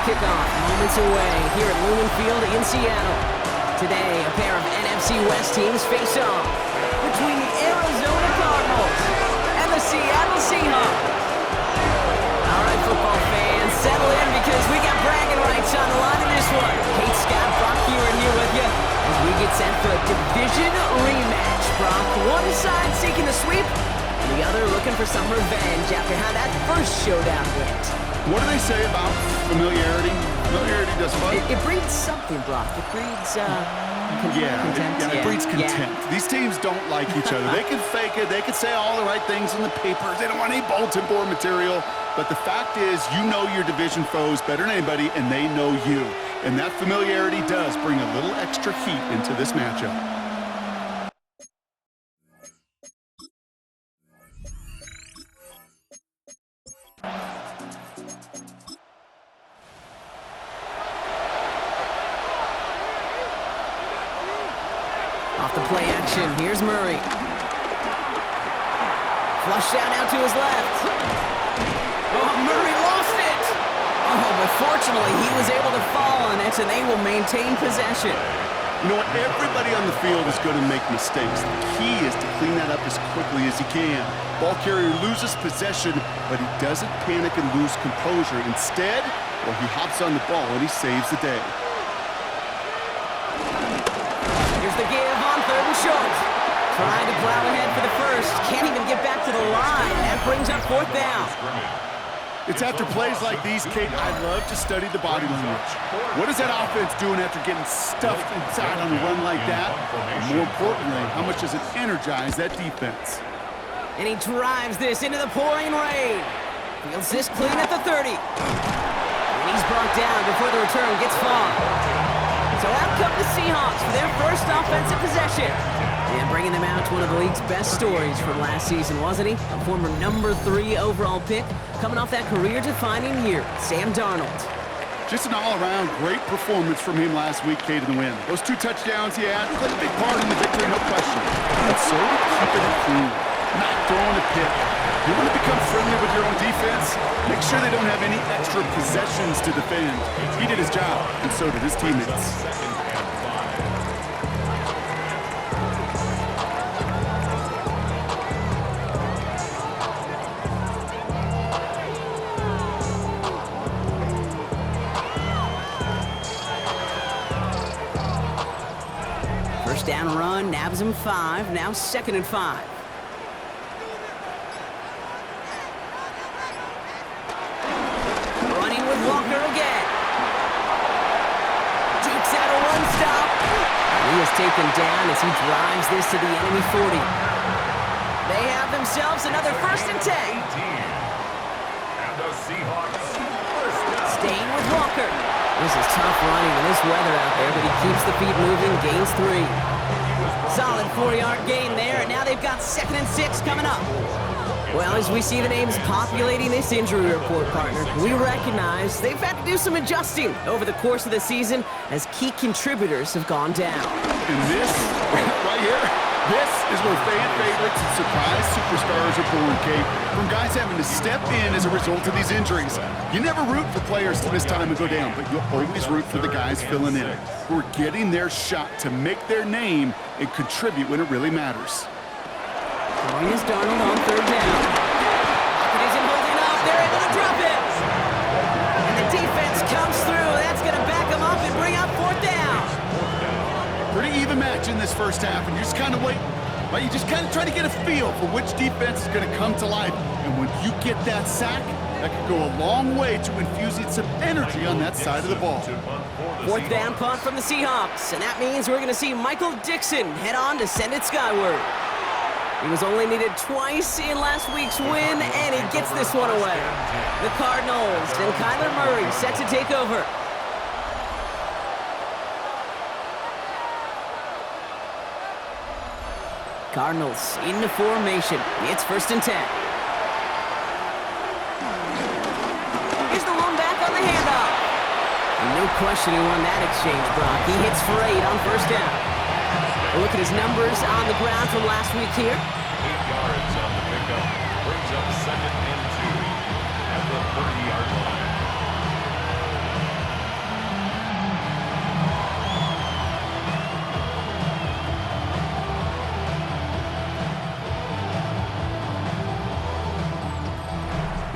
Kickoff moments away here at Lumen Field in Seattle. Today, a pair of NFC West teams face off between the Arizona Cardinals and the Seattle Seahawks. All right, football fans, settle in because we got bragging rights on the line in this one. Kate, Scott, Brock here with you as we get set for a division rematch. Brock, one side seeking the sweep, and the other looking for some revenge after how that first showdown went. What do they say about familiarity? Familiarity does what? It breeds something, Brock. It breeds, contempt. It breeds contempt. These teams don't like each other. They can fake it. They can say all the right things in the papers. They don't want any bulletin board material. But the fact is, you know your division foes better than anybody, and they know you. And that familiarity does bring a little extra heat into this matchup. Off the play action, here's Murray. Flushed out now to his left. Oh, Murray lost it! Oh, but fortunately, he was able to fall on it, and they will maintain possession. You know what? Everybody on the field is going to make mistakes. The key is to clean that up as quickly as he can. Ball carrier loses possession, but he doesn't panic and lose composure. Instead, well, he hops on the ball and he saves the day. Here's the give on 3rd and short. Trying to plow ahead for the first. Can't even get back to the line. That brings up 4th down. It's after plays like these, Kate, I love to study the body language. What is that offense doing after getting stuffed inside on a run like that? And more importantly, how much does it energize that defense? And he drives this into the pouring rain. Fields this clean at the 30. And he's brought down before the return gets far. So out come the Seahawks for their first offensive possession. And bringing them out to one of the league's best stories from last season, wasn't he? A former number 3 overall pick, coming off that career-defining year, Sam Darnold. Just an all-around great performance from him last week, Kate, in the win. Those 2 touchdowns he had played a big part in the victory, no question. But so did keeping it clean, not throwing a pick. You want to become friendly with your own defense? Make sure they don't have any extra possessions to defend. He did his job, and so did his teammates. First down run, nabs him 5, now 2nd and 5. Running with Walker again. Takes out a one-stop. He is taken down as he drives this to the enemy 40. They have themselves another 1st and 10. And the Seahawks. Staying with Walker. This is tough running in this weather out there, but he keeps the feet moving, gains 3. Solid 4-yard gain there, and now they've got 2nd and 6 coming up. Well, as we see the names populating this injury report, partner, we recognize they've had to do some adjusting over the course of the season as key contributors have gone down. And this, right here, this is where fan favorites and surprise superstars are born, Kate. From guys having to step in as a result of these injuries. You never root for players to miss time and go down, but you'll always root for the guys filling in, who are getting their shot to make their name and contribute when it really matters. Going is Darnold on 3rd down. Pocket isn't holding up. They're able to drop it. And the defense comes through. That's going to back them up and bring up 4th down. Pretty even match in this first half, and you're just kind of waiting. Right? You just kind of try to get a feel for which defense is going to come to life. And when you get that sack, that could go a long way to infusing some energy on that side of the ball. 4th down punt from the Seahawks, and that means we're going to see Michael Dixon head on to send it skyward. He was only needed twice in last week's win, and he gets this one away. The Cardinals and Kyler Murray set to take over. Cardinals into formation. It's 1st and 10. Here's the one back on the handoff. And no question he won that exchange, Brock. He hits for 8 on 1st down. A look at his numbers on the ground from last week here. 8 yards on the pickup. Brings up 2nd and 2 at the 30-yard line.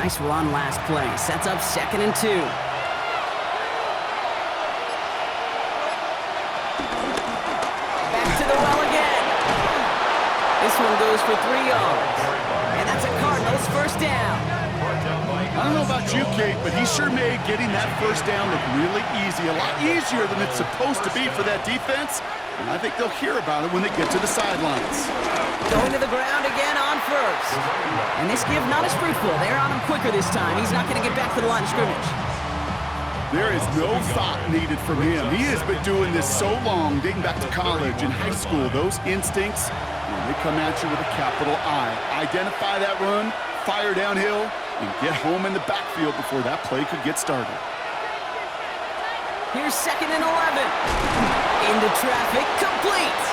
Nice run last play. Sets up 2nd and 2. Back to the well again. This one goes for 3 yards. And that's a Cardinals first down. I don't know about you, Kate, but he sure made getting that first down look really easy. A lot easier than it's supposed to be for that defense. And I think they'll hear about it when they get to the sidelines. Going to the ground again on first. And this give not as fruitful. They're on him quicker this time. He's not going to get back to the line of scrimmage. There is no thought needed from him. He has been doing this so long, dating back to college and high school. Those instincts, they come at you with a capital I. Identify that run, fire downhill, and get home in the backfield before that play could get started. Here's 2nd and 11. Into traffic, complete.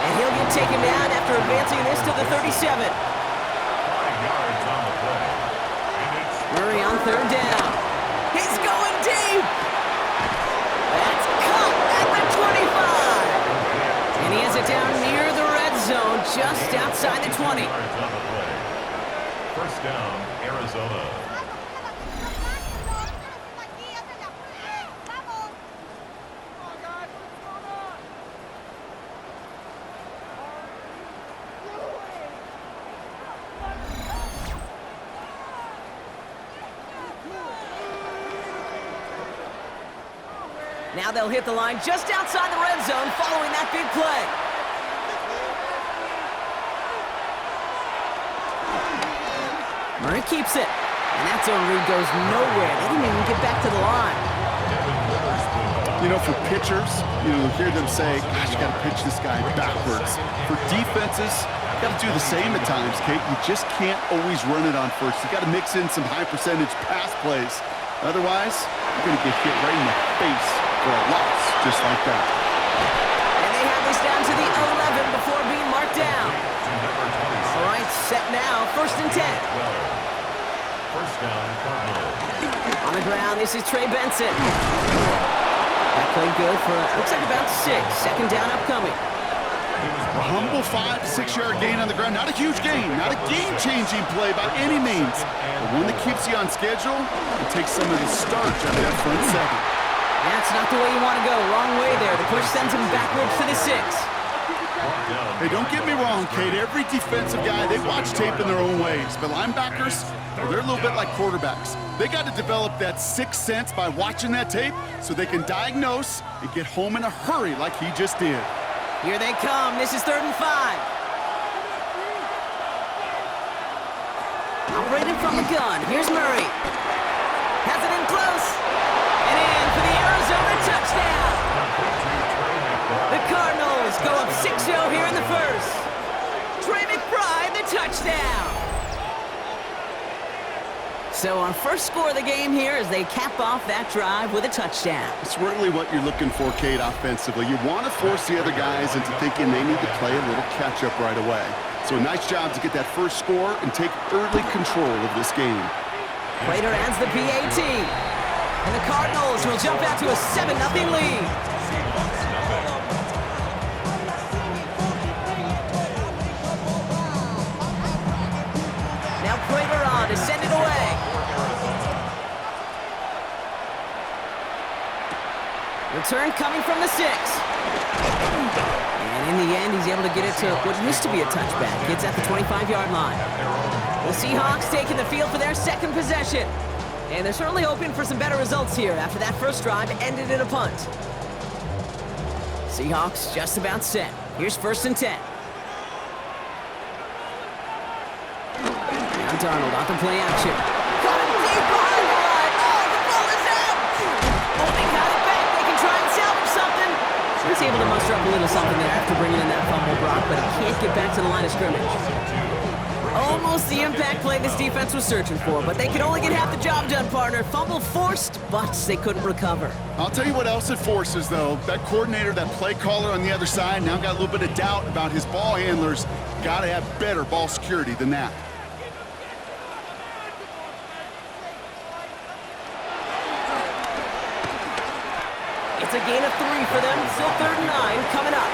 And he'll get taken down after advancing this to the 37. 5 yards on the play. And it's Murray on 3rd down. He's going deep. That's caught at the 25. And he has it down near the red zone, just outside the 20. yards on the play. First down, Arizona. Now they'll hit the line just outside the red zone following that big play. Murray keeps it. And that zone read goes nowhere. They didn't even get back to the line. You know, for pitchers, you'll hear them say, gosh, you got to pitch this guy backwards. For defenses, you got to do the same at times, Kate. You just can't always run it on first. You got to mix in some high-percentage pass plays. Otherwise, you're going to get hit right in the face for a loss, just like that. And they have this down to the 11 before being marked down. All right, set now, 1st and 10. First down, Cardinals. On the ground, this is Trey Benson. That played good for, looks like about 6. 2nd down upcoming. A humble 5 to 6 yard gain on the ground. Not a huge gain, not a game-changing play by any means, but one that keeps you on schedule and takes some of the starch out of that front 7. That's not the way you want to go. Wrong way there. The push sends him backwards to the 6. Hey, don't get me wrong, Kate. Every defensive guy, they watch tape in their own ways. But linebackers, well, they're a little bit like quarterbacks. They got to develop that sixth sense by watching that tape so they can diagnose and get home in a hurry like he just did. Here they come. This is 3rd and 5. Operating from the gun. Here's Murray. Has it in close. And in for the Arizona touchdown. The Cardinals go up 6-0 here in the first. Trey McBride, the touchdown. So our first score of the game here as they cap off that drive with a touchdown. It's really what you're looking for, Kate, offensively. You want to force the other guys into thinking they need to play a little catch-up right away. So a nice job to get that first score and take early control of this game. Prater adds the PAT. And the Cardinals will jump out to a 7-0 lead. Now Prater on to send it away. Return coming from the 6. And in the end, he's able to get it to what used to be a touchback. It's at the 25-yard line. The Seahawks taking the field for their second possession. And they're certainly hoping for some better results here after that first drive ended in a punt. Seahawks just about set. Here's 1st and 10. Now Darnold off the play action. Caught him deep behind the line. Oh, the ball is out! Oh, they got it back. They can try and salvage something. He's able to muster up a little something there after bringing in that fumble, Brock, but he can't get back to the line of scrimmage. Almost the impact play this defense was searching for, but they could only get half the job done, partner. Fumble forced, but they couldn't recover. I'll tell you what else it forces, though. That coordinator, that play caller on the other side, now got a little bit of doubt about his ball handlers. Got to have better ball security than that. It's a gain of 3 for them. Still 3rd and 9 coming up.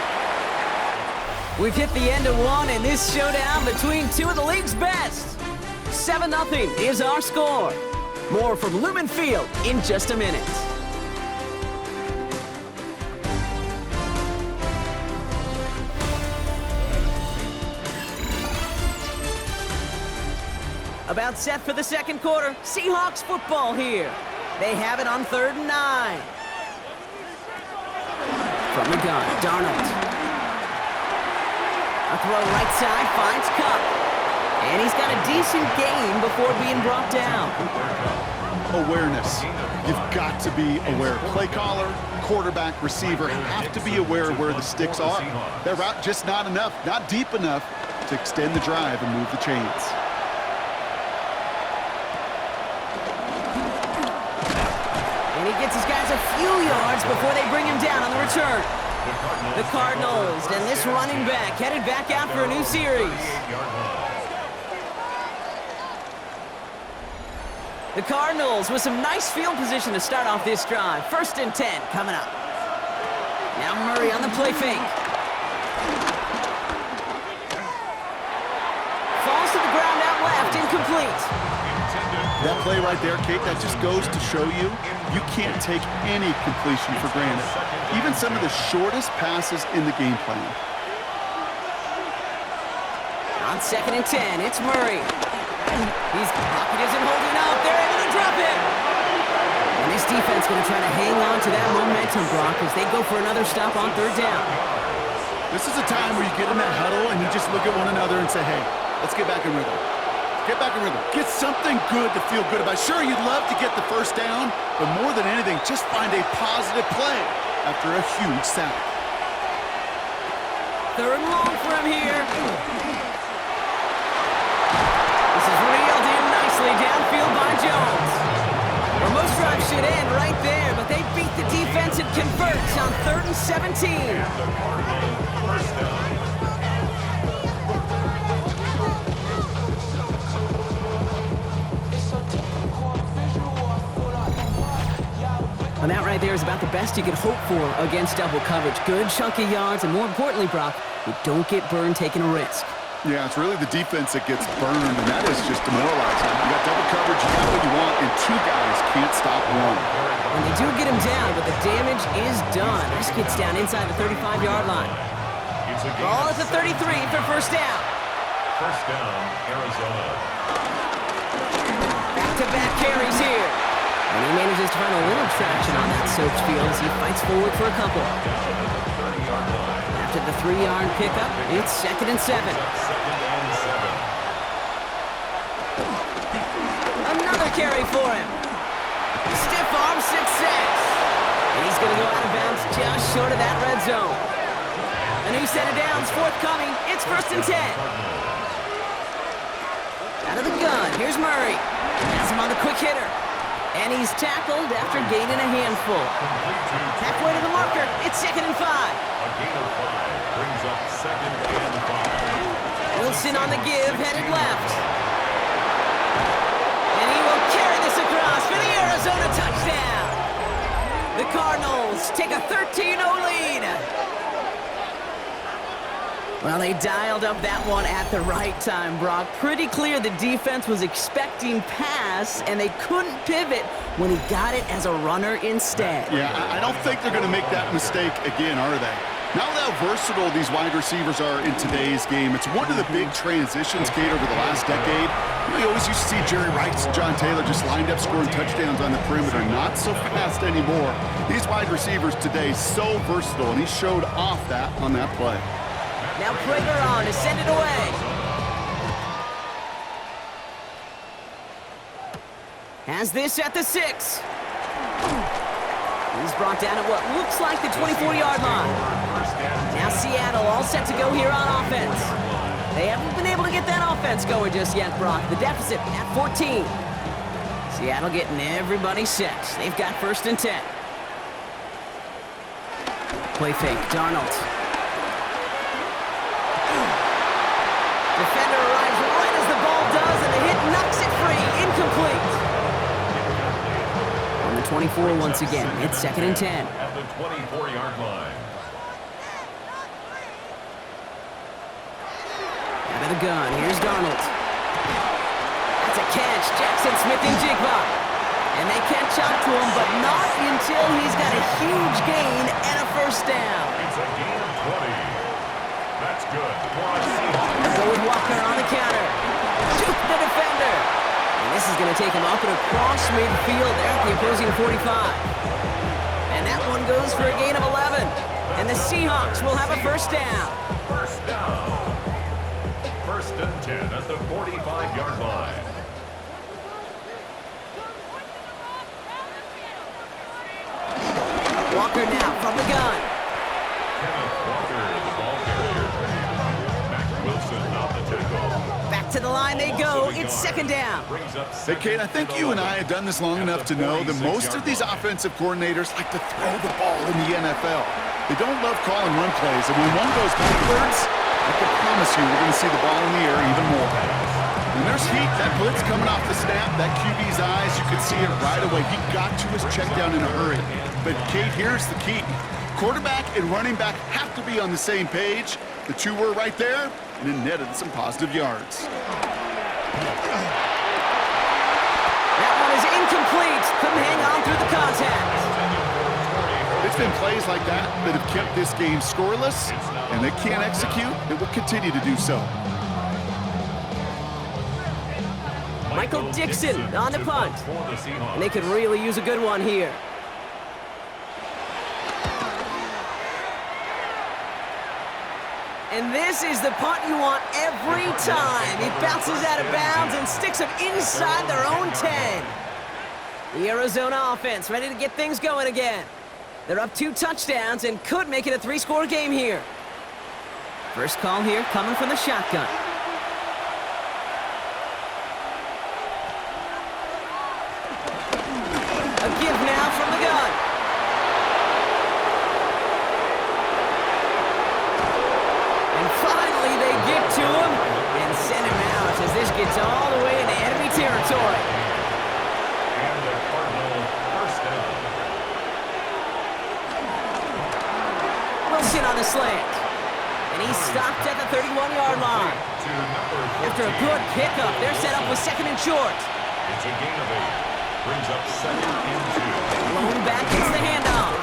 We've hit the end of one in this showdown between two of the league's best. 7-0 is our score. More from Lumen Field in just a minute. About set for the second quarter. Seahawks football here. They have it on 3rd and 9. From the gun, Darnold. A throw right side finds Cup. And he's got a decent gain before being brought down. Awareness. You've got to be aware. Play caller, quarterback, receiver have to be aware of where the sticks are. That route just not enough, not deep enough to extend the drive and move the chains. And he gets his guys a few yards before they bring him down on the return. The Cardinals, and this running back headed back out for a new series. The Cardinals with some nice field position to start off this drive. 1st and 10 coming up. Now Murray on the play fake. Falls to the ground out left, incomplete. That play right there, Kate, that just goes to show you, you can't take any completion for granted. Even some of the shortest passes in the game plan. On 2nd and 10, it's Murray. His pocket isn't holding up. They're able to drop it. And this defense going to try to hang on to that momentum, Brock, as they go for another stop on 3rd down. This is a time where you get in that huddle and you just look at one another and say, hey, let's get back in rhythm. Get back in rhythm. Get something good to feel good about. Sure, you'd love to get the 1st down, but more than anything, just find a positive play after a huge sack. 3rd and long for him here. This is reeled in nicely downfield by Jones. Well, most drives should end right there, but they beat the defense and converts on 3rd and 17. The Cardinals first down. And that right there is about the best you could hope for against double coverage. Good chunky yards, and more importantly, Brock, you don't get burned taking a risk. Yeah, it's really the defense that gets burned, and that is just demoralizing. You got double coverage, you got what you want, and 2 guys can't stop one. And they do get him down, but the damage is done. This kid's down inside the 35-yard line. Ball at the 33 for 1st down. 1st down, Arizona. Back-to-back carries here. And he manages to find a little traction on that soaked field as he fights forward for a couple. After the 3-yard pickup, it's 2nd and 7. Another carry for him. Stiff arm success. And he's going to go out of bounds just short of that red zone. A new set of downs forthcoming. It's 1st and 10. Out of the gun, here's Murray. Has him on the quick hitter. And he's tackled after gaining a handful. Halfway to the marker, it's 2nd and 5. A gain of 5 brings up 2nd and 5. Wilson on the give, headed left. And he will carry this across for the Arizona touchdown. The Cardinals take a 13-0 lead. Well, they dialed up that one at the right time, Brock. Pretty clear the defense was expecting pass, and they couldn't pivot when he got it as a runner instead. Yeah, I don't think they're going to make that mistake again, are they? Now how versatile these wide receivers are in today's game. It's one of the big transitions, Kate, over the last decade. You always used to see Jerry Rice and John Taylor just lined up scoring touchdowns on the perimeter. Not so fast anymore. These wide receivers today so versatile, and he showed off that on that play. Now Prager on to send it away. Has this at the 6. He's brought down at what looks like the 24-yard line. Now Seattle all set to go here on offense. They haven't been able to get that offense going just yet, Brock. The deficit at 14. Seattle getting everybody set. They've got 1st and 10. Play fake, Darnold. Defender arrives right as the ball does, and the hit knocks it free. Incomplete. On the 24 once again, it's 2nd and 10. At the 24-yard line. Out of the gun, here's Darnold. That's a catch, Jackson Smith-Njigba. And they catch up to him, but not until he's got a huge gain and a first down. It's a gain of 20. That's good. They'll go with Walker on the counter. Juke the defender. And this is going to take him up and across midfield there at the opposing 45. And that one goes for a gain of 11. And the Seahawks will have a first down. First down. First and 10 at the 45-yard line. Walker now from the gun. Kenneth Walker, the ball carrier. Mac Wilson on the tackle. Back to the line they go. It's second down. Hey, Kate, I think you and I have done this long enough to know that most of these offensive coordinators like to throw the ball in the NFL. They don't love calling run plays, and when one goes backwards, I can promise you we're going to see the ball in the air even more. When there's heat, that blitz coming off the snap, that QB's eyes, you could see it right away. He got to his check down in a hurry. But, Kate, here's the key. Quarterback and running back have to be on the same page. The two were right there, and it netted some positive yards. That one is incomplete. Couldn't hang on through the contact. It's been plays like that that have kept this game scoreless, and they can't execute. It will continue to do so. Michael Dixon on the punt. And they could really use a good one here. And this is the punt you want every time. It bounces out of bounds and sticks them inside their own 10. The Arizona offense ready to get things going again. They're up 2 touchdowns and could make it a 3-score game here. First call here coming from the shotgun. A give now from the gun. And finally they get to him and send him out as this gets all the way into enemy territory. And the Cardinals first down. Wilson on the slant. And he's stopped at the 31-yard line. After a good pickup, they're set up with second and short. It's a gain of 8. Brings up second and 2. Blown back, it's the handoff.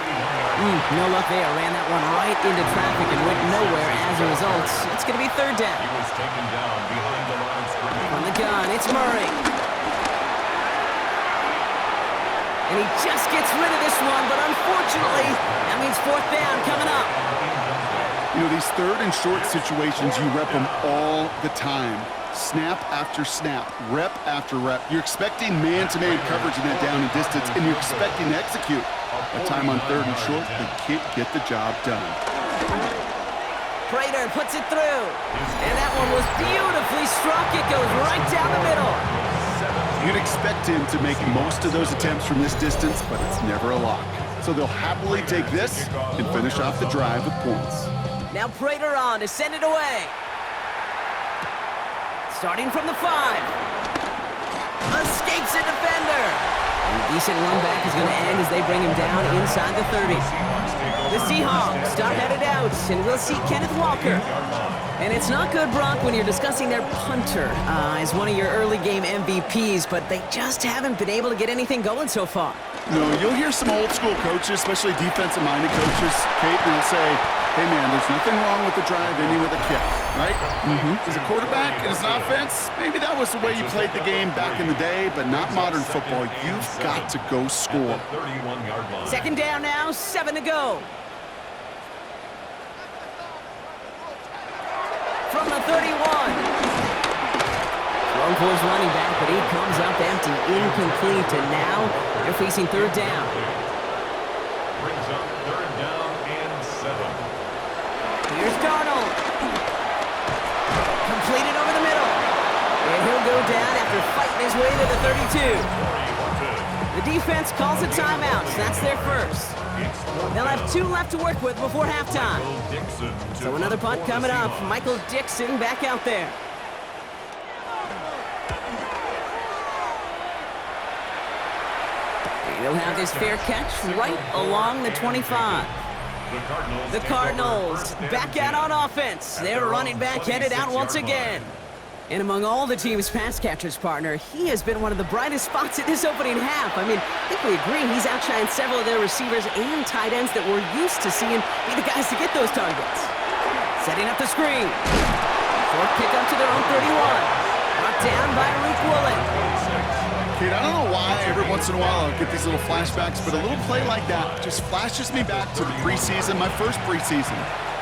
No luck there. Ran that one right into traffic and went nowhere as a result. It's going to be third down. He was taken down behind the line of scrimmage. On the gun, it's Murray. And he just gets rid of this one, but unfortunately, that means fourth down coming up. You know, these third and short situations, you rep them all the time. Snap after snap, rep after rep. You're expecting man-to-man coverage in that down and distance, and you're expecting to execute. A time on third and short, they can't get the job done. Prater puts it through. And that one was beautifully struck. It goes right down the middle. You'd expect him to make most of those attempts from this distance, but it's never a lock. So they'll happily take this and finish off the drive with points. Now Prater on to send it away. Starting from the 5. Escapes a defender. And a decent run back is going to end as they bring him down inside the 30. The Seahawks start headed out, and we'll see Kenneth Walker. And it's not good, Brock, when you're discussing their punter as one of your early game MVPs, but they just haven't been able to get anything going so far. No, you'll hear some old school coaches, especially defensive-minded coaches, Kate, and they'll say, hey, man, there's nothing wrong with the drive ending with a kick, right? As a quarterback and as an offense, maybe that was the way you played the game back in the day, but not modern football. You've got to go score. 31-yard line. Second down now, 7 to go. From the 31. Thrown for his running back, but he comes up empty, incomplete, and now they're facing third down. Brings up third down and 7. Here's Darnold. Completed over the middle. And he'll go down after fighting his way to the 32. The defense calls a timeout, so that's their first. They'll have 2 left to work with before halftime. So another punt coming up. Michael Dixon back out there. He'll have his fair catch right along the 25. The Cardinals back out on offense. Their running back headed out once again. And among all the team's pass catchers, partner, he has been one of the brightest spots in this opening half. I mean, I think we agree he's outshined several of their receivers and tight ends that we're used to seeing be the guys to get those targets. Setting up the screen. Short pickup to their own 31. Brought down by Luke Woolen. Kate, I don't know why every once in a while I'll get these little flashbacks, but a little play like that just flashes me back to the preseason, my first preseason.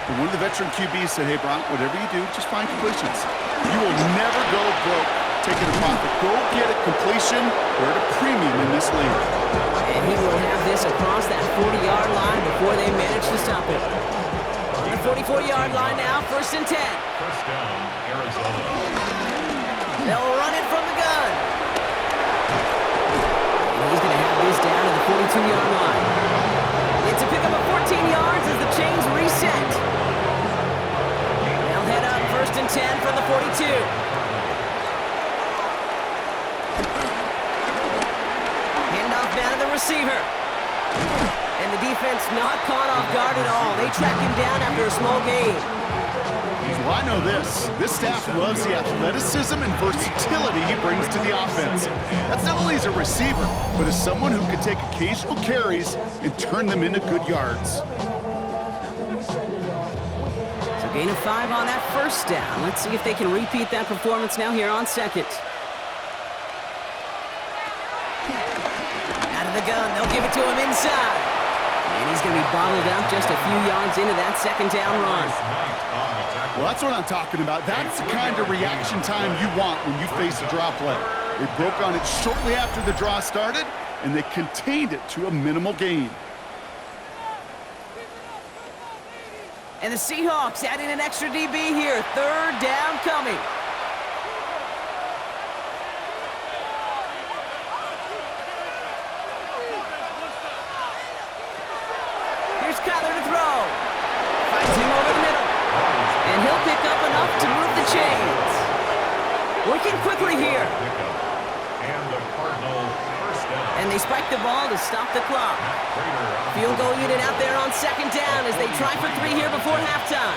And one of the veteran QBs said, hey, Brock, whatever you do, just find completions. You will never go broke taking a profit. Go get a completion. We're at a premium in this league. And he will have this across that 40-yard line before they manage to stop it. On the 44-yard line now, 1st and 10. First down, Arizona. They'll run it from the gun. And he's going to have this down to the 42-yard line. It's a pickup of 14 yards as the chains reset. They'll head up 1st and 10 from the 42. Handoff down to the receiver. And the defense not caught off guard at all. They track him down after a small gain. Well, I know this. This staff loves the athleticism and versatility he brings to the offense. That's not only as a receiver, but as someone who can take occasional carries and turn them into good yards. So gain of 5 on that 1st down. Let's see if they can repeat that performance now here on 2nd. Out of the gun, they'll give it to him inside. And he's going to be bottled up just a few yards into that 2nd down run. Well, that's what I'm talking about. That's the kind of reaction time you want when you face a draw play. They broke on it shortly after the draw started, and they contained it to a minimal gain. And the Seahawks adding an extra DB here. 3rd down coming. Here's Kyler to throw. Finds him over the middle. And he'll pick up enough to move the chains. Working quickly here. And the Cardinals first down. And they spike the ball to stop the clock. Field goal unit out there on 2nd down as they try for 3 here before halftime.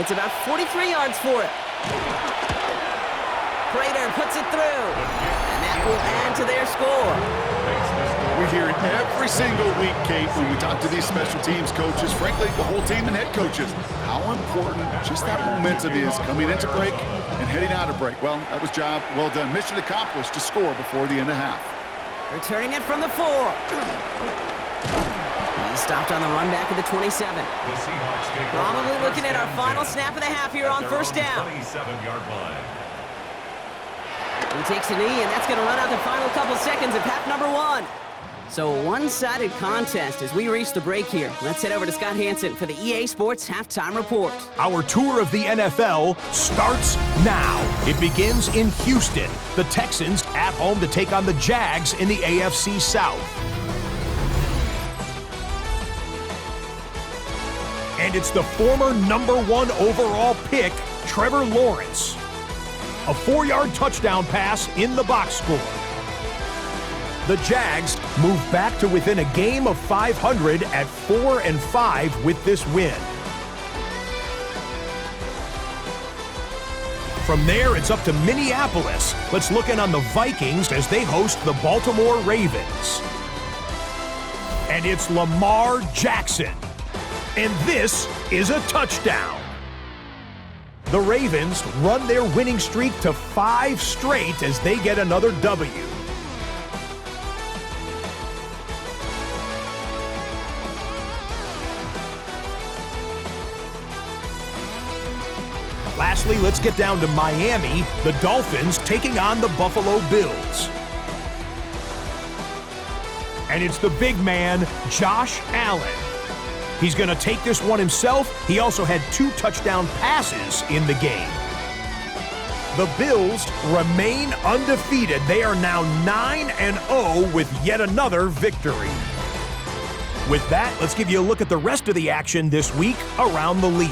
It's about 43 yards for it. Prater puts it through. And that will add to their score. We hear it every single week, Kate, when we talk to these special teams coaches, frankly, the whole team and head coaches, how important just that momentum is coming into break and heading out of break. Well, that was job well done. Mission accomplished to score before the end of half. Returning it from the 4. He stopped on the run back at the 27. Probably looking at our final snap of the half here on 1st down. 27-yard line. He takes a knee, and that's going to run out the final couple seconds of half number 1. So a one-sided contest as we reach the break here. Let's head over to Scott Hansen for the EA Sports Halftime Report. Our tour of the NFL starts now. It begins in Houston. The Texans at home to take on the Jags in the AFC South. And it's the former number 1 overall pick, Trevor Lawrence. A 4-yard touchdown pass in the box score. The Jags move back to within a game of 500 at 4-5 with this win. From there, it's up to Minneapolis. Let's look in on the Vikings as they host the Baltimore Ravens. And it's Lamar Jackson. And this is a touchdown. The Ravens run their winning streak to 5 straight as they get another W. Lastly, let's get down to Miami, the Dolphins taking on the Buffalo Bills. And it's the big man, Josh Allen. He's going to take this one himself. He also had 2 touchdown passes in the game. The Bills remain undefeated. They are now 9-0 with yet another victory. With that, let's give you a look at the rest of the action this week around the league.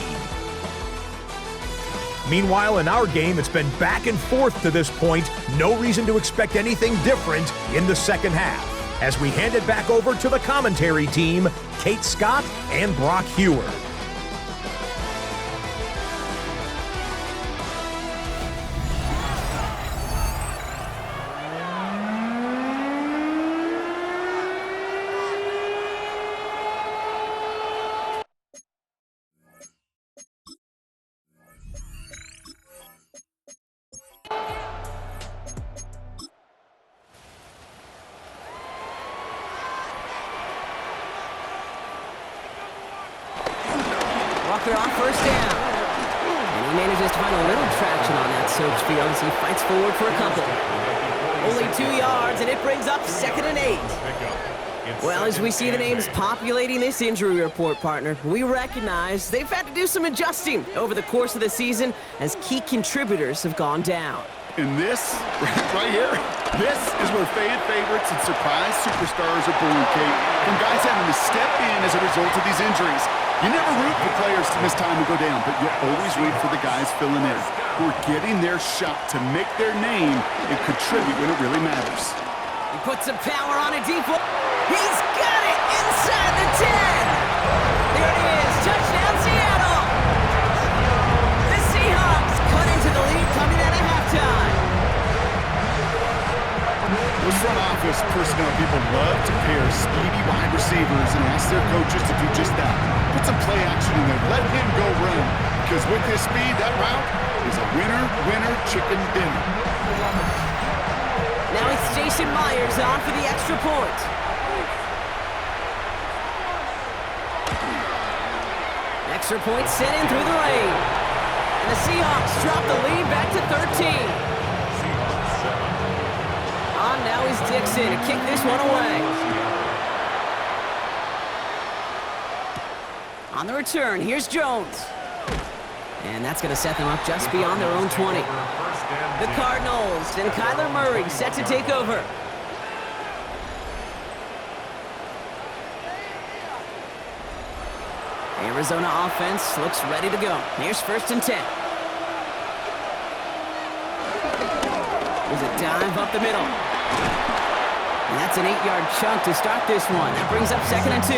Meanwhile, in our game, it's been back and forth to this point. No reason to expect anything different in the second half. As we hand it back over to the commentary team, Kate Scott and Brock Heward. Walker on first down. And he manages to find a little traction on that search field as he fights forward for a couple. Only 2 yards, and it brings up 2nd and 8. Well, as we see the names populating this injury report, partner, we recognize they've had to do some adjusting over the course of the season as key contributors have gone down. And this, right here, this is where fan favorites and surprise superstars are born, Kate. From guys having to step in as a result of these injuries. You never root for players to miss time and go down, but you always root for the guys filling in, who are getting their shot to make their name and contribute when it really matters. He puts some power on a deep one. He's got it inside the 10. There it is. Touchdown, Seattle. The Seahawks cut into the lead coming out of halftime. Those front office personnel people love to pair speedy wide receivers and ask their coaches to do just that. Put some play action in there. Let him go run. Because with his speed, that route is a winner, chicken dinner. Now it's Jason Myers on for the extra point. Extra point sent in through the lane. And the Seahawks drop the lead back to 13. On now is Dixon to kick this one away. On the return, here's Jones. And that's going to set them up just beyond their own 20. The Cardinals and Kyler Murray set to take over. Arizona offense looks ready to go. Here's 1st and 10. There's a dive up the middle. And that's an 8-yard chunk to start this one. That brings up 2nd and 2.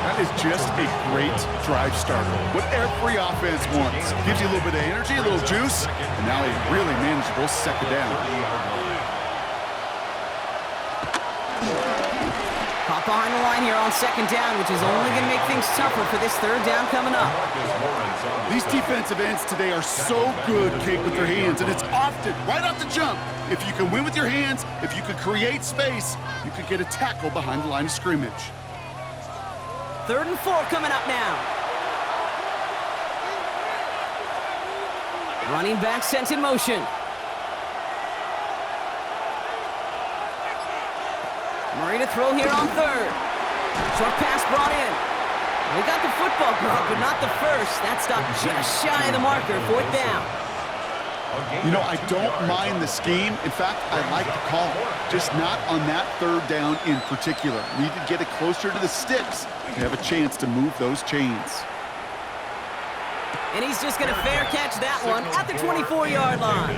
That is just a great drive starter. What every offense wants. Gives you a little bit of energy, a little juice, and now a really manageable 2nd down. Pop behind the line here on 2nd down, which is only going to make things tougher for this 3rd down coming up. These defensive ends today are so good, Kate, with their hands, and it's often right off the jump. If you can win with your hands, if you can create space, you can get a tackle behind the line of scrimmage. 3rd and 4 coming up now. Running back sent in motion. Murray to throw here on 3rd. Short pass brought in. They got the football caught, but not the first. That stopped just shy of the marker. 4th down. You know, I don't mind the scheme. In fact, I like the call. Just not on that 3rd down in particular. Need to get it closer to the sticks to have a chance to move those chains. And he's just going to fair catch that one at the 24-yard line.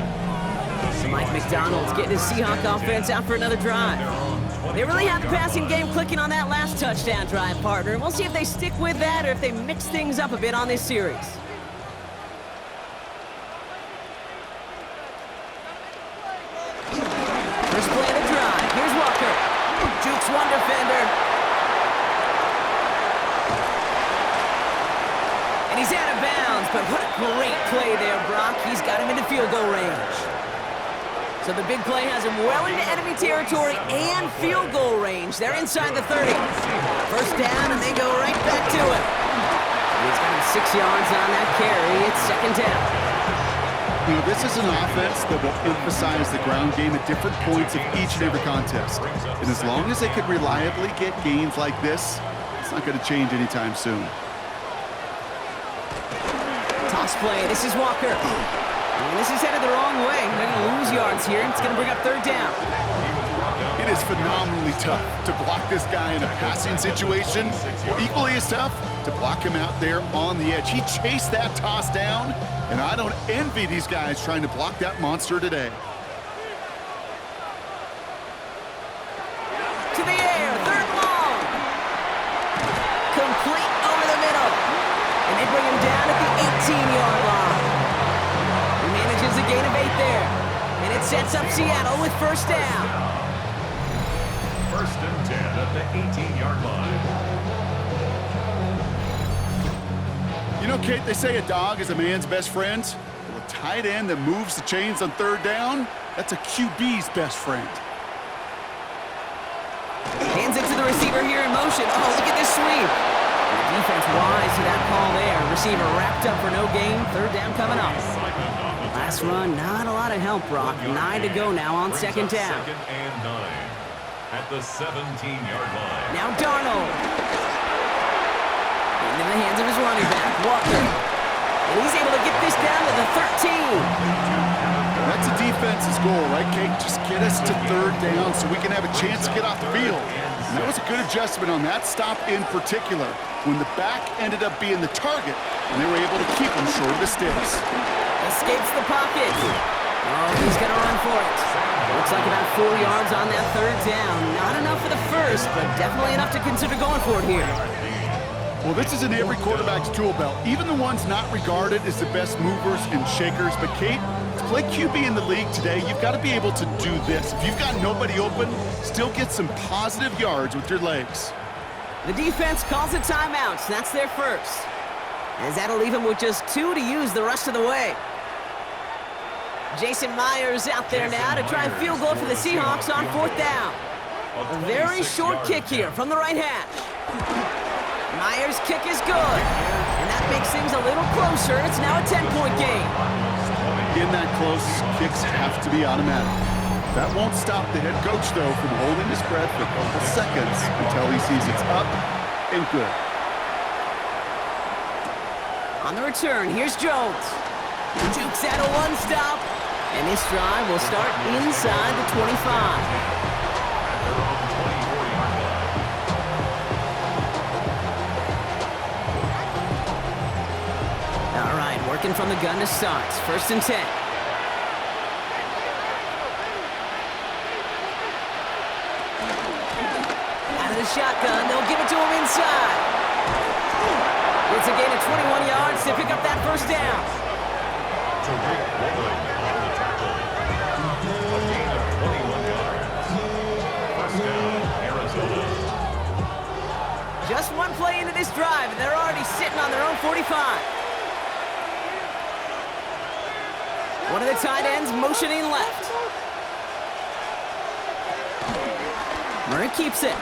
Mike McDonald's getting his Seahawk offense out for another drive. They really have the passing game clicking on that last touchdown drive, partner. We'll see if they stick with that or if they mix things up a bit on this series. First play of the drive. Here's Walker. Jukes one defender. And he's out of bounds, but what a great play there, Brock. He's got him into field goal range. So the big play has him well into enemy territory and field goal range. They're inside the 30. First down, and they go right back to it. He's got him 6 yards on that carry. It's 2nd down. You know, this is an offense that will emphasize the ground game at different points of each and every contest. And as long as they can reliably get gains like this, it's not going to change anytime soon. Toss play. This is Walker. And this is headed the wrong way. They're going to lose yards here. It's going to bring up 3rd down. It is phenomenally tough to block this guy in a passing situation. Equally as tough to block him out there on the edge. He chased that toss down, and I don't envy these guys trying to block that monster today. To the air, 3rd long. Complete over the middle. And they bring him down at the 18-yard line. He manages a gain of 8 there. And it sets up Seattle with 1st down. 1st and 10 at the 18-yard line. You know, Kate, they say a dog is a man's best friend. Well, a tight end that moves the chains on 3rd down, that's a QB's best friend. Hands it to the receiver here in motion. Oh, look at this sweep. Defense wise to that call there. Receiver wrapped up for no gain. Third down coming up. Last run, not a lot of help, Brock. 9 to go now on second down. Second and 9 at the 17-yard line. Now Darnold. Into the hands of his running back, Walker. And he's able to get this down to the 13. That's a defense's goal, right, Kate? Just get us to third down so we can have a chance to get off the field. And that was a good adjustment on that stop in particular, when the back ended up being the target, and they were able to keep him short of the sticks. Escapes the pocket. Oh, he's going to run for it. Looks like about 4 yards on that third down. Not enough for the first, but definitely enough to consider going for it here. Well, this is in every quarterback's tool belt, even the ones not regarded as the best movers and shakers. But, Kate, to play QB in the league today, you've got to be able to do this. If you've got nobody open, still get some positive yards with your legs. The defense calls a timeout. That's their first. As that'll leave him with just 2 to use the rest of the way. Jason Myers out there now to try and field goal for the Seahawks on fourth down. A very short kick here from the right hash. Myers' kick is good, and that makes things a little closer. It's now a 10-point game. In that close, kicks have to be automatic. That won't stop the head coach, though, from holding his breath for a couple seconds until he sees it's up and good. On the return, here's Jones. Jukes out a one-stop, and this drive will start inside the 25. Working from the gun to start. First and 10. Out of the shotgun, they'll give it to him inside. It's a gain of 21 yards to pick up that first down. Tariq Woolen on the tackle. A gain of 21 yards. First down, Arizona. Just one play into this drive, and they're already sitting on their own 45. One of the tight ends motioning left. Murray keeps it.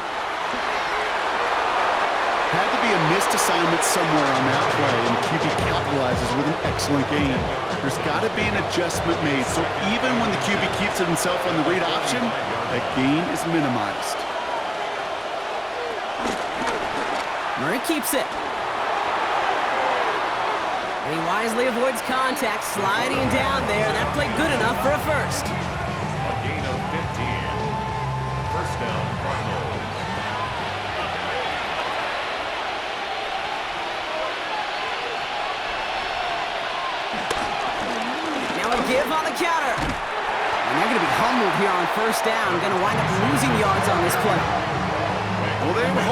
Had to be a missed assignment somewhere on that play, and QB capitalizes with an excellent gain. There's got to be an adjustment made, so even when the QB keeps it himself on the read option, that gain is minimized. Murray keeps it. And he wisely avoids contact, sliding down there. That played good enough for a first. A gain of 15. First down, Cardinals. Now a give on the counter. And they're going to be humbled here on first down. Going to wind up losing yards on this play. Well, they were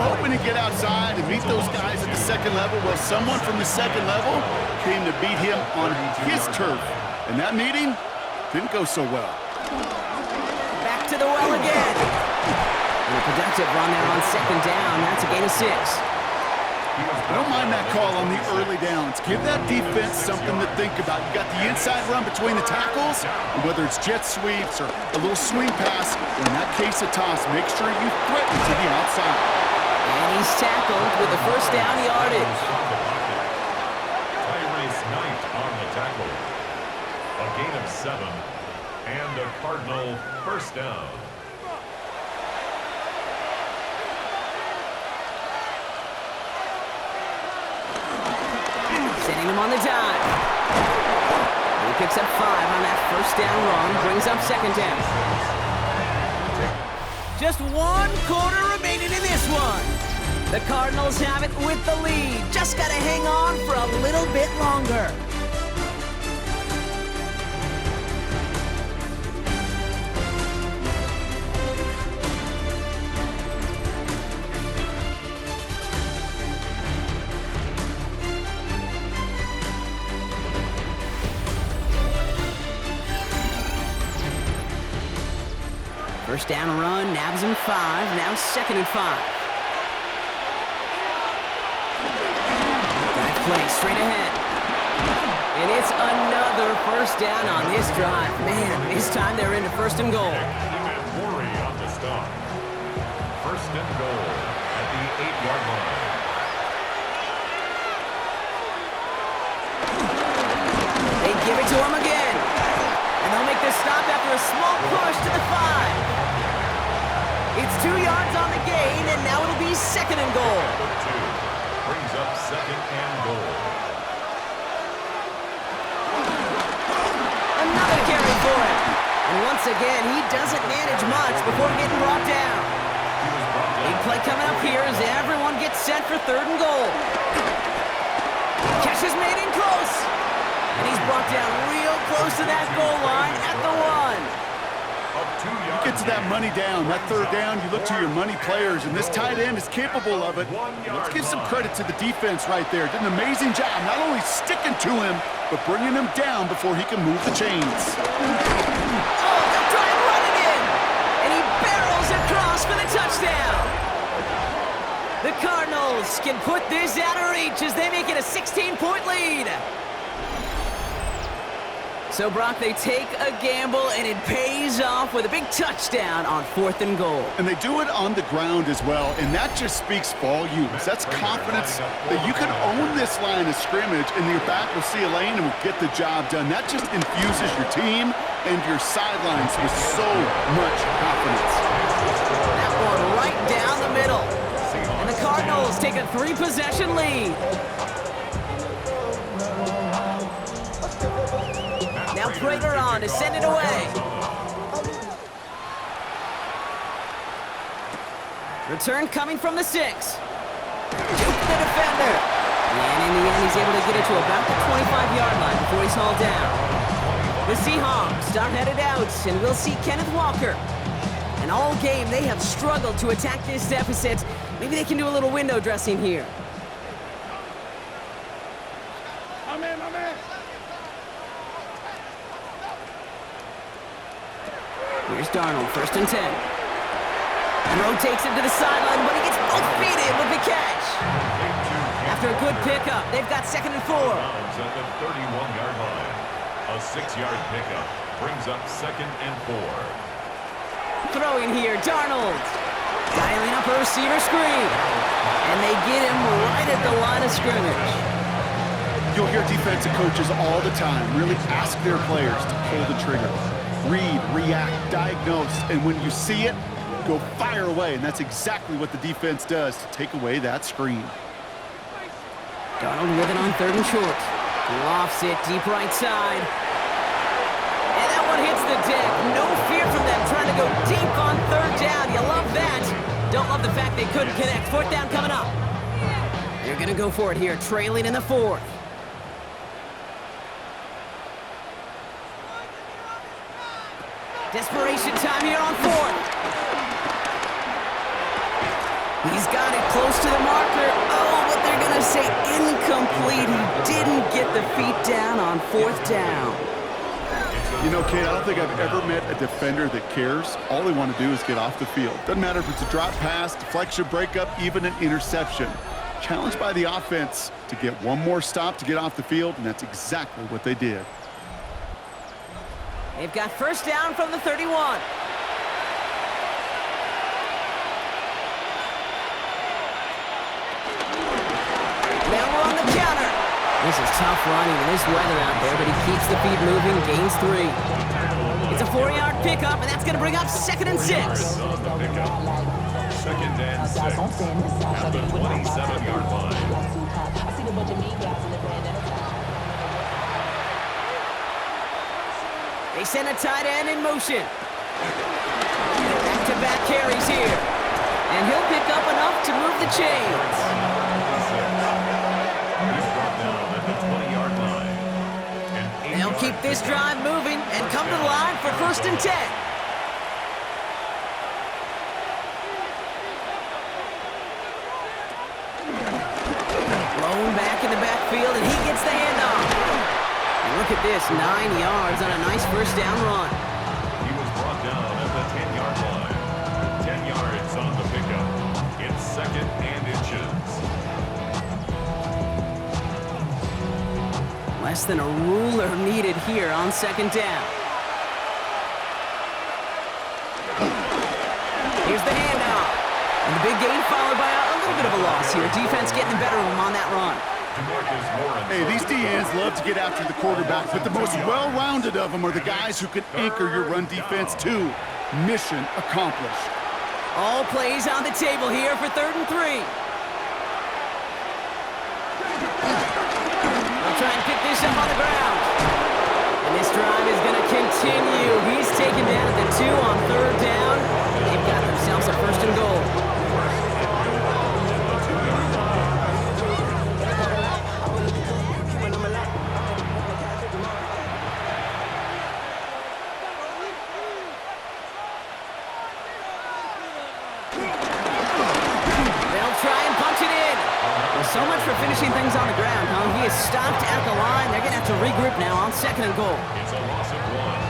hoping to get outside and meet those guys at the second level. Well, someone from the second level came to beat him on his turf. And that meeting didn't go so well. Back to the well again. And a productive run there on second down. That's a gain of 6. I don't mind that call on the early downs. Give that defense something to think about. You got the inside run between the tackles, and whether it's jet sweeps or a little swing pass, or in that case a toss, make sure you threaten to the outside. And he's tackled with the first down yardage. Tyrese Knight on the tackle. A gain of 7 and a Cardinal first down. Sending him on the dive. He picks up 5 on that first down run, brings up second down. Just 1 quarter remaining in this one. The Cardinals have it with the lead. Just got to hang on for a little bit longer. First down run, nabs him 5, now second and 5. That play straight ahead. And it's another first down on this drive. Man, this time they're into first and goal. And Murray on the stop. First and goal at the the 8-yard line. They give it to him again. And they'll make this stop after a small push to the 5. It's 2 yards on the gain, and now it'll be 2nd and goal. 2 brings up 2nd and goal. Another carry for him. And once again, he doesn't manage much before getting brought down. Big play coming up here as everyone gets set for 3rd and goal. Catch is made in close. And he's brought down real close to that goal line at the 1. Get to that money down, that 3rd down, you look to your money players, and this tight end is capable of it. Let's give some credit to the defense right there. Did an amazing job not only sticking to him, but bringing him down before he can move the chains. Oh, they'll try and run it in. And he barrels across for the touchdown. The Cardinals can put this out of reach as they make it a 16-point lead. So, Brock, they take a gamble, and it pays off with a big touchdown on 4th and goal. And they do it on the ground as well, and that just speaks volumes. That's confidence that you can own this line of scrimmage, and your back will see a lane and will get the job done. That just infuses your team and your sidelines with so much confidence. That one right down the middle. And the Cardinals take a 3-possession lead. Now Prater on to send it away. Return coming from the 6. Juke the defender. And in the end, he's able to get it to about the 25-yard line before he's hauled down. The Seahawks are headed out, and we'll see Kenneth Walker. And all game, they have struggled to attack this deficit. Maybe they can do a little window dressing here. Here's Darnold, 1st and 10. Throw takes him to the sideline, but he gets both feet in with the catch. After a good pickup, they've got 2nd and 4. At the 31-yard line. A 6-yard pickup brings up 2nd and 4. Throwing here, Darnold. Dialing up a receiver screen. And they get him right at the line of scrimmage. You'll hear defensive coaches all the time really ask their players to pull the trigger. Read, react, diagnose, and when you see it, go fire away. And that's exactly what the defense does to take away that screen. Darnold with it on 3rd and short. Lofts it deep right side. And that one hits the deck. No fear from them trying to go deep on 3rd down. You love that. Don't love the fact they couldn't connect. 4th down coming up. They're going to go for it here, trailing in the 4th. Desperation time here on 4th. He's got it close to the marker. Oh, but they're going to say incomplete. He didn't get the feet down on 4th down. You know, Kate, I don't think I've ever met a defender that cares. All they want to do is get off the field. Doesn't matter if it's a drop pass, deflection, breakup, even an interception. Challenged by the offense to get one more stop to get off the field, and that's exactly what they did. They've got 1st down from the 31. Now we're on the counter. This is tough running in this weather out there, but he keeps the feet moving, gains 3. It's a 4-yard pickup, and that's going to bring up 2nd and 6. 2nd and 6 at the 27-yard line. They send a tight end in motion. Back-to-back carries here. And he'll pick up enough to move the chains. He's brought down at the 20-yard line. They'll keep this drive moving and come to the line for 1st and 10. Blown back in the backfield, and he gets the handoff. Look at this, 9 yards on a nice 1st down run. He was brought down at the 10-yard line. 10 yards on the pickup. It's 2nd and inches. Less than a ruler needed here on 2nd down. Here's the handoff. And the big gain followed by a little of a loss here. Defense getting the better of them on that run. Hey, these DNs love to get after the quarterback, but the most well-rounded of them are the guys who can anchor your run defense too. Mission accomplished. All plays on the table here for 3rd and 3. They'll try and pick this up on the ground. And this drive is going to continue. He's taken down at the 2 on 3rd down. They've got themselves a 1st and goal. So much for finishing things on the ground, huh? He is stopped at the line. They're going to have to regroup now on 2nd and goal. It's a loss of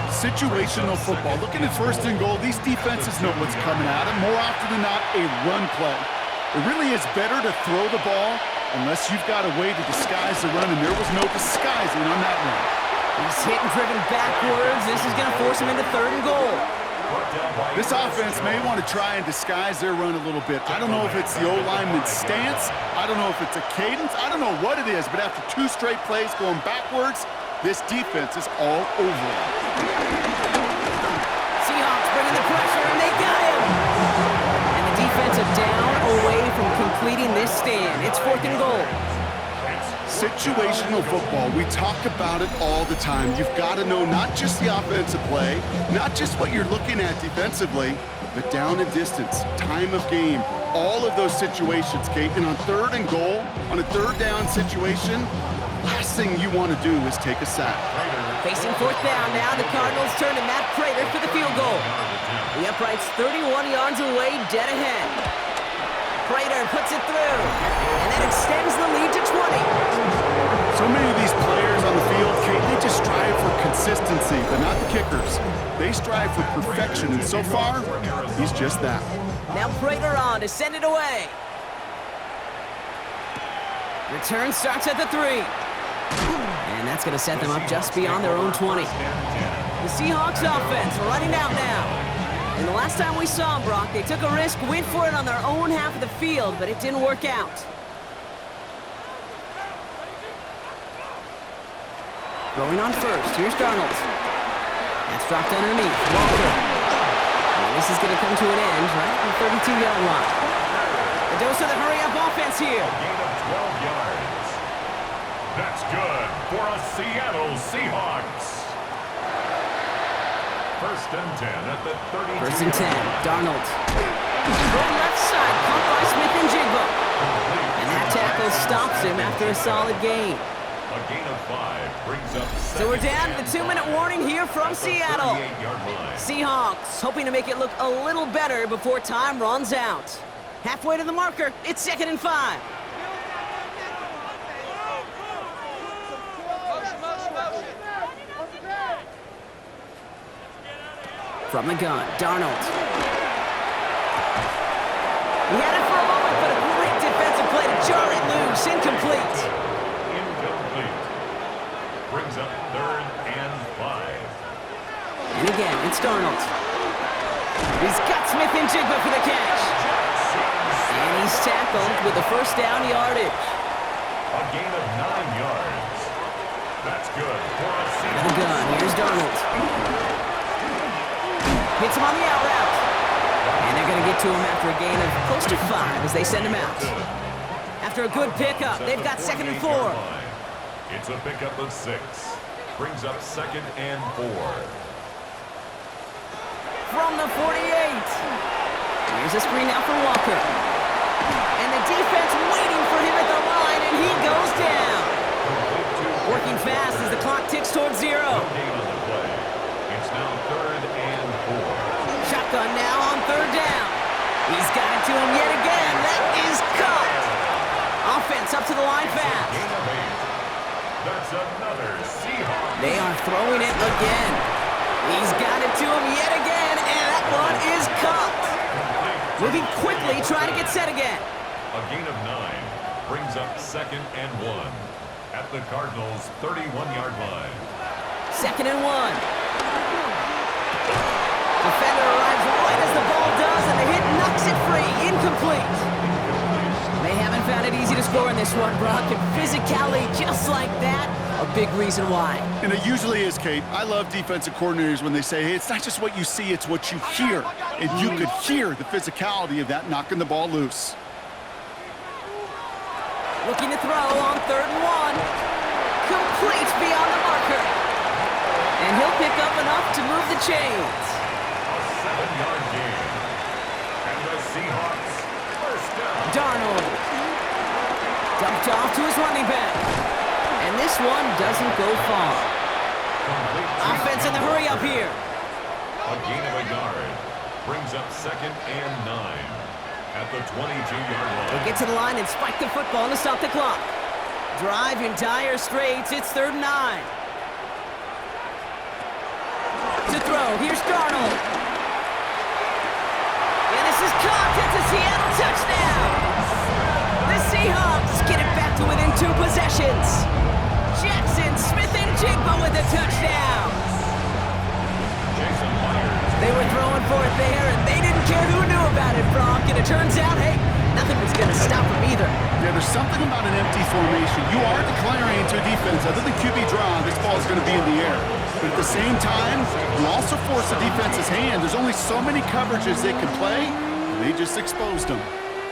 1. Situational football. Looking at 1st and goal, these defenses know what's coming at them. More often than not, a run play. It really is better to throw the ball unless you've got a way to disguise the run, and there was no disguising on that one. He's hit and driven backwards. This is going to force him into 3rd and goal. This offense may want to try and disguise their run a little bit. I don't know if it's the O-lineman's stance. I don't know if it's a cadence. I don't know what it is, but after 2 straight plays going backwards, this defense is all over it. Seahawks bringing the pressure, and they got him! And the defense is down away from completing this stand. It's 4th and goal. Situational football, we talk about it all the time. You've got to know not just the offensive play, not just what you're looking at defensively, but down and distance, time of game, all of those situations, Kate. And on 3rd and goal, on a 3rd down situation, last thing you want to do is take a sack. Facing 4th down now, the Cardinals turn to Matt Prater for the field goal. The upright's 31 yards away, dead ahead. Prater puts it through, and that extends the lead to 20. So many of these players on the field, Kate, they just strive for consistency, but not the kickers. They strive for perfection, and so far, he's just that. Now Prater on to send it away. Return starts at the 3. And that's going to set them up just beyond their own 20. The Seahawks offense running out now. And the last time we saw them, Brock, they took a risk, went for it on their own half of the field, but it didn't work out. Throwing on first. Here's Cardinals. That's dropped underneath. Walker. And this is going to come to an end right at the 32-yard line. A dose of the hurry-up offense here. A gain of 12 yards. That's good for a Seattle Seahawks. 1st and 10 at the 32. 1st and 10. Darnold. From left side, caught by Smith-Njigba. And that tackle stops him after a solid gain. A gain of 5 brings up. So we're down to the 2-minute warning here from Seattle. 38-yard line. Seahawks hoping to make it look a little better before time runs out. Halfway to the marker, it's 2nd and 5. From the gun, Darnold. He had it for a moment, but a great defensive play to jar it loose. Incomplete. Incomplete. Brings up 3rd and 5. And again, it's Darnold. He's got Smith-Njigba for the catch. And he's tackled with the 1st down yardage. A gain of 9 yards. That's good for a From Seahawks. the gun, here's Darnold. Hits him on the out route. And they're going to get to him after a gain of close to 5 as they send him out. After a good pickup, they've got 2nd and 4. It's a pickup of 6. Brings up 2nd and 4. From the 48. Here's a screen now for Walker. And the defense waiting for him at the line, and he goes down. Working fast as the clock ticks towards 0. Gain on the play. It's now 3rd and 4. Shotgun now on 3rd down. He's got it to him yet again. That is caught. Offense up to the line fast. Gain of 8. That's another Seahawks. They are throwing it again. He's got it to him yet again, and that one is caught. Moving quickly, trying to get set again. A gain of 9 brings up 2nd and 1 at the Cardinals' 31-yard line. 2nd and 1. Defender arrives right as the ball does, and the hit knocks it free. Incomplete. They this one, Brock, and physicality just like that, a big reason why. And it usually is, Kate. I love defensive coordinators when they say, hey, it's not just what you see, it's what you hear. And you could hear the physicality of that knocking the ball loose. Looking to throw on 3rd and 1. Complete beyond the marker. And he'll pick up enough to move the chains. A 7-yard gain. And the Seahawks first down. Darnold. Dumped off to his running back. And this one doesn't go far. Complete to Offense in the hurry up here. a gain of a yard. Brings up 2nd and 9 at the 22-yard line. They get to the line and spike the football to stop the clock. Drive in dire straits. It's 3rd and 9. To throw. Here's Darnold. And this is caught. It's a Seattle touchdown. The Seahawks get it back to within 2 possessions. Jackson, Smith, and Jigba with a touchdown. Jason Myers. They were throwing for it there, and they didn't care who knew about it, Brock. And it turns out, hey, nothing was going to stop them either. Yeah, there's something about an empty formation. You are declaring to a defense, other than QB draw, this ball is going to be in the air. But at the same time, you also force the defense's hand. There's only so many coverages they can play, and they just exposed them.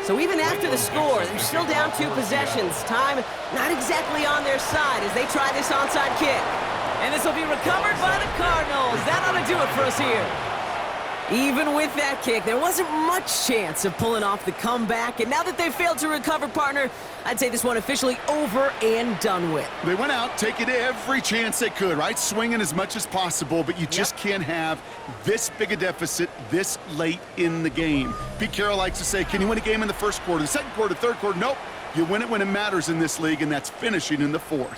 So even after the score, they're still down 2 possessions. Time not exactly on their side as they try this onside kick. And this will be recovered by the Cardinals. That ought to do it for us here. Even with that kick, there wasn't much chance of pulling off the comeback. And now that they've failed to recover, partner, I'd say this one officially over and done with. They went out taking every chance they could, right? Swinging as much as possible, but you just can't have this big a deficit this late in the game. Pete Carroll likes to say, can you win a game in the 1st quarter, the 2nd quarter, 3rd quarter? Nope. You win it when it matters in this league, and that's finishing in the 4th.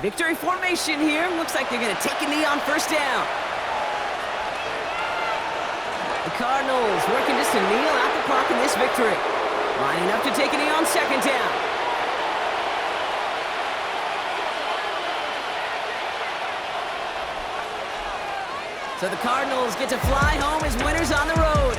Victory formation here. Looks like they're going to take a knee on 1st down. The Cardinals working just to kneel out the clock in this victory. Lining up to take a knee on 2nd down. So the Cardinals get to fly home as winners on the road.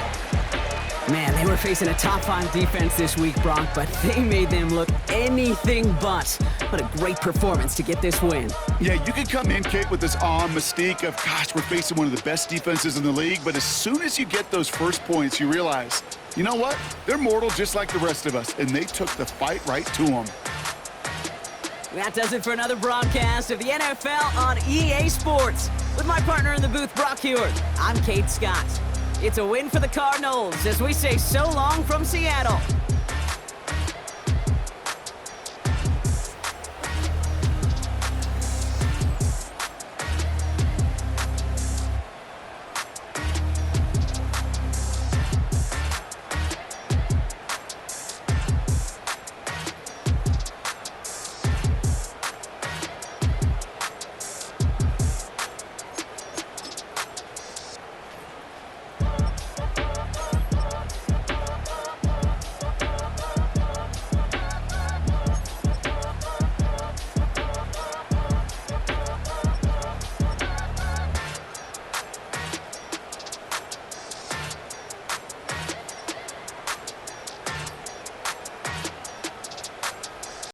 Man, they were facing a top 5 defense this week, Brock, but they made them look anything but. What a great performance to get this win. Yeah, you can come in, Kate, with this awe and mystique of, gosh, we're facing one of the best defenses in the league, but as soon as you get those first points, you realize, you know what? They're mortal just like the rest of us, and they took the fight right to them. That does it for another broadcast of the NFL on EA Sports. With my partner in the booth, Brock Hewitt, I'm Kate Scott. It's a win for the Cardinals as we say so long from Seattle.